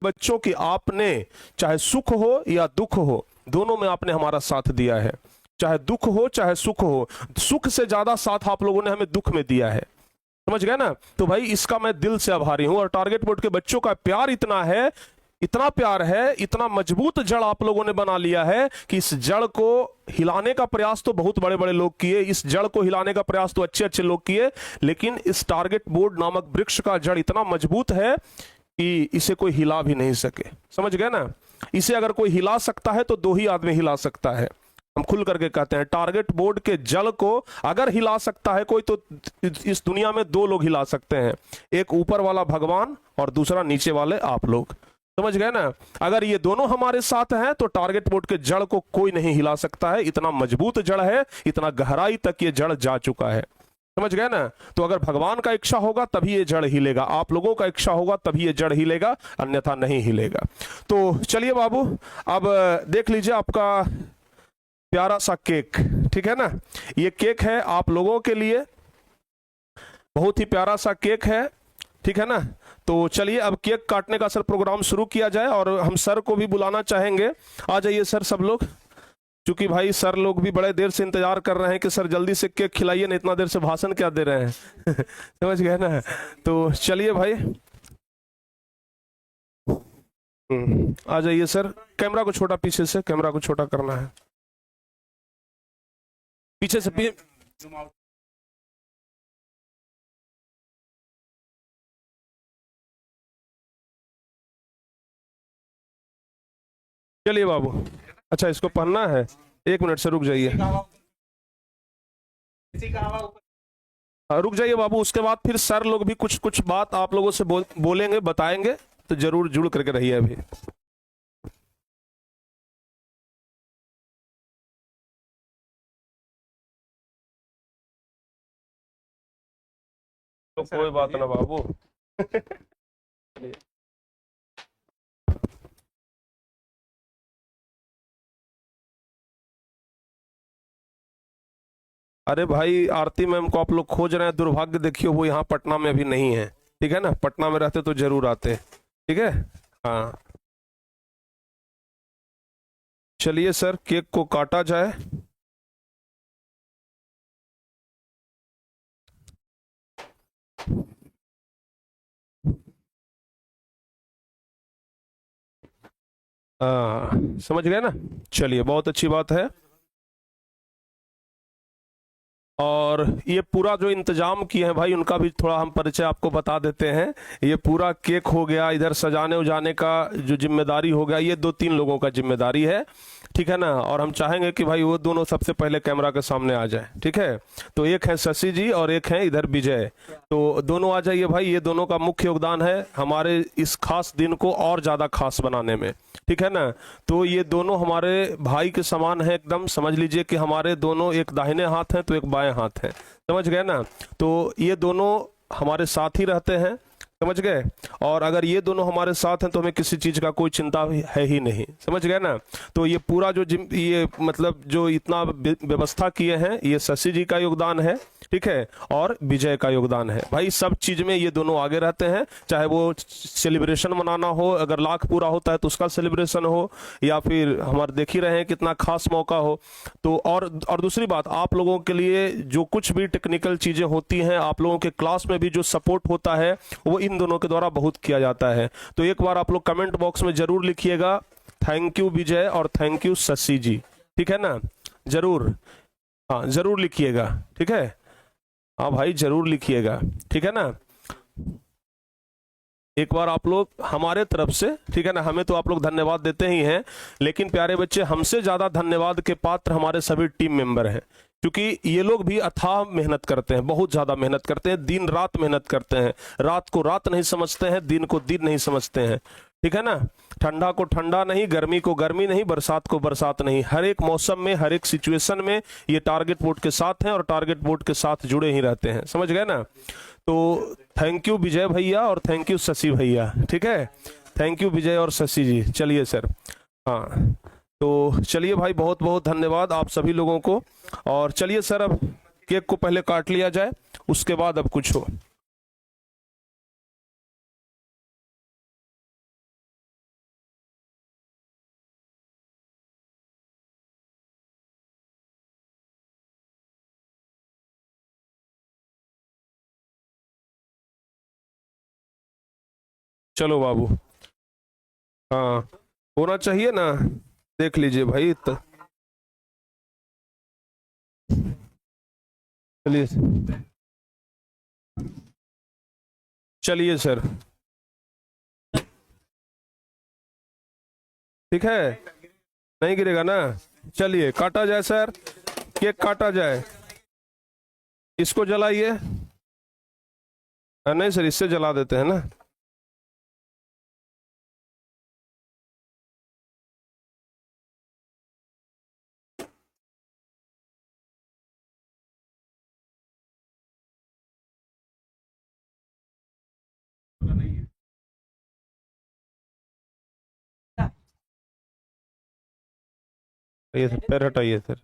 बच्चों की आपने चाहे सुख हो या दुख हो, दोनों में आपने हमारा साथ दिया है। चाहे दुख हो चाहे सुख हो, सुख से ज्यादा साथ आप लोगों ने हमें दुख में दिया है, समझ गए ना। तो भाई इसका मैं दिल से आभारी हूं। और टारगेट बोर्ड के बच्चों का प्यार इतना है, इतना प्यार है, इतना मजबूत जड़ आप लोगों ने बना लिया है कि इस जड़ को हिलाने का प्रयास तो बहुत बड़े बड़े लोग किए, इस जड़ को हिलाने का प्रयास तो अच्छे अच्छे लोग किए, लेकिन इस टारगेट बोर्ड नामक वृक्ष का जड़ इतना मजबूत है कि इसे कोई हिला भी नहीं सके, समझ गए ना। इसे अगर कोई हिला सकता है तो दो ही आदमी हिला सकता है। हम खुल करके कहते हैं टारगेट बोर्ड के जल को अगर हिला सकता है कोई, तो इस दुनिया में दो लोग हिला सकते हैं, एक ऊपर वाला भगवान और दूसरा नीचे वाले आप लोग, समझ गए ना। अगर ये दोनों हमारे साथ हैं तो टारगेट बोर्ड के जड़ को कोई नहीं हिला सकता है। इतना मजबूत जड़ है, इतना गहराई तक ये जड़ जा चुका है, समझ गए ना। तो अगर भगवान का इच्छा होगा तभी ये जड़ हिलेगा, आप लोगों का इच्छा होगा तभी ये जड़ हिलेगा, अन्यथा नहीं हिलेगा। तो चलिए बाबू, अब देख लीजिए आपका प्यारा सा केक, ठीक है ना। ये केक है आप लोगों के लिए, बहुत ही प्यारा सा केक है, ठीक है ना। तो चलिए अब केक काटने का सर प्रोग्राम शुरू किया जाए, और हम सर को भी बुलाना चाहेंगे। आ जाइए सर सब लोग, क्योंकि भाई सर लोग भी बड़े देर से इंतजार कर रहे हैं कि सर जल्दी से केक खिलाइए, ना इतना देर से भाषण क्या दे रहे हैं समझ गए ना। तो चलिए भाई, आ जाइए सर। कैमरा को छोटा, पीछे से कैमरा को छोटा करना है, पीछे से चलिए बाबू। अच्छा इसको पहनना है, एक मिनट से रुक जाइए, रुक जाइए बाबू। उसके बाद फिर सर लोग भी कुछ कुछ बात आप लोगों से बोलेंगे, बताएंगे, तो जरूर जुड़ करके रहिए अभी। तो कोई बात ना बाबू अरे भाई आरती मैम को आप लोग खोज रहे हैं, दुर्भाग्य देखिए वो यहाँ पटना में अभी नहीं है, ठीक है ना। पटना में रहते तो जरूर आते, ठीक है। हाँ चलिए सर केक को काटा जाए। समझ गए ना। चलिए बहुत अच्छी बात है। और ये पूरा जो इंतजाम किए हैं भाई, उनका भी थोड़ा हम परिचय आपको बता देते हैं। ये पूरा केक हो गया, इधर सजाने उजाने का जो जिम्मेदारी हो गया, ये 2-3 लोगों का जिम्मेदारी है, ठीक है ना। और हम चाहेंगे कि भाई वो दोनों सबसे पहले कैमरा के सामने आ जाए, ठीक है। तो एक है शशि जी और एक है इधर विजय, तो दोनों आ जाइए भाई। ये दोनों का मुख्य योगदान है हमारे इस खास दिन को और ज़्यादा खास बनाने में, ठीक है ना। तो ये दोनों हमारे भाई के समान है एकदम, समझ लीजिए कि हमारे दोनों एक दाहिने हाथ हैं तो एक बाएं हाथ है, समझ गए ना। तो ये दोनों हमारे साथ ही रहते हैं, समझ गए। और अगर ये दोनों हमारे साथ हैं तो हमें किसी चीज़ का कोई चिंता है ही नहीं, समझ गए ना। तो ये पूरा जो ये मतलब जो इतना व्यवस्था किए हैं, ये शशि जी का योगदान है, ठीक है, और विजय का योगदान है भाई। सब चीज़ में ये दोनों आगे रहते हैं, चाहे वो सेलिब्रेशन मनाना हो, अगर लाख पूरा होता है तो उसका सेलिब्रेशन हो, या फिर हमारे देख ही रहे हैं कितना खास मौका हो। तो और दूसरी बात, आप लोगों के लिए जो कुछ भी टेक्निकल चीज़ें होती हैं, आप लोगों के क्लास में भी जो सपोर्ट होता है, वो इन दोनों के द्वारा बहुत किया जाता है। तो एक बार आप लोग कमेंट बॉक्स में जरूर लिखिएगा, थैंक यू विजय और थैंक यू शशि जी, ठीक है ना। जरूर, हाँ जरूर लिखिएगा, ठीक है। हाँ भाई जरूर लिखिएगा, ठीक है ना। एक बार आप लोग हमारे तरफ से, ठीक है ना, हमें तो आप लोग धन्यवाद देते ही हैं, लेकिन प्यारे बच्चे हमसे ज्यादा धन्यवाद के पात्र हमारे सभी टीम मेंबर हैं, क्योंकि ये लोग भी अथाह मेहनत करते हैं, बहुत ज्यादा मेहनत करते हैं, दिन रात मेहनत करते हैं, रात को रात नहीं समझते हैं, दिन को दिन नहीं समझते हैं, ठीक है ना। ठंडा को ठंडा नहीं, गर्मी को गर्मी नहीं, बरसात को बरसात नहीं, हर एक मौसम में, हर एक सिचुएशन में ये टारगेट बोर्ड के साथ हैं और टारगेट बोर्ड के साथ जुड़े ही रहते हैं, समझ गए ना। तो थैंक यू विजय भैया और थैंक यू शशि भैया, ठीक है। थैंक यू विजय और शशि जी। चलिए सर, हाँ तो चलिए भाई, बहुत बहुत धन्यवाद आप सभी लोगों को। और चलिए सर अब केक को पहले काट लिया जाए, उसके बाद अब कुछ हो। चलो बाबू, हाँ होना चाहिए ना, देख लीजिए भाई चलिए, चलिए सर, ठीक है, नहीं गिरेगा ना। चलिए काटा जाए सर, केक काटा जाए। इसको जलाइए। नहीं सर, इससे जला देते हैं ना। ये सर पैर हटाइए सर।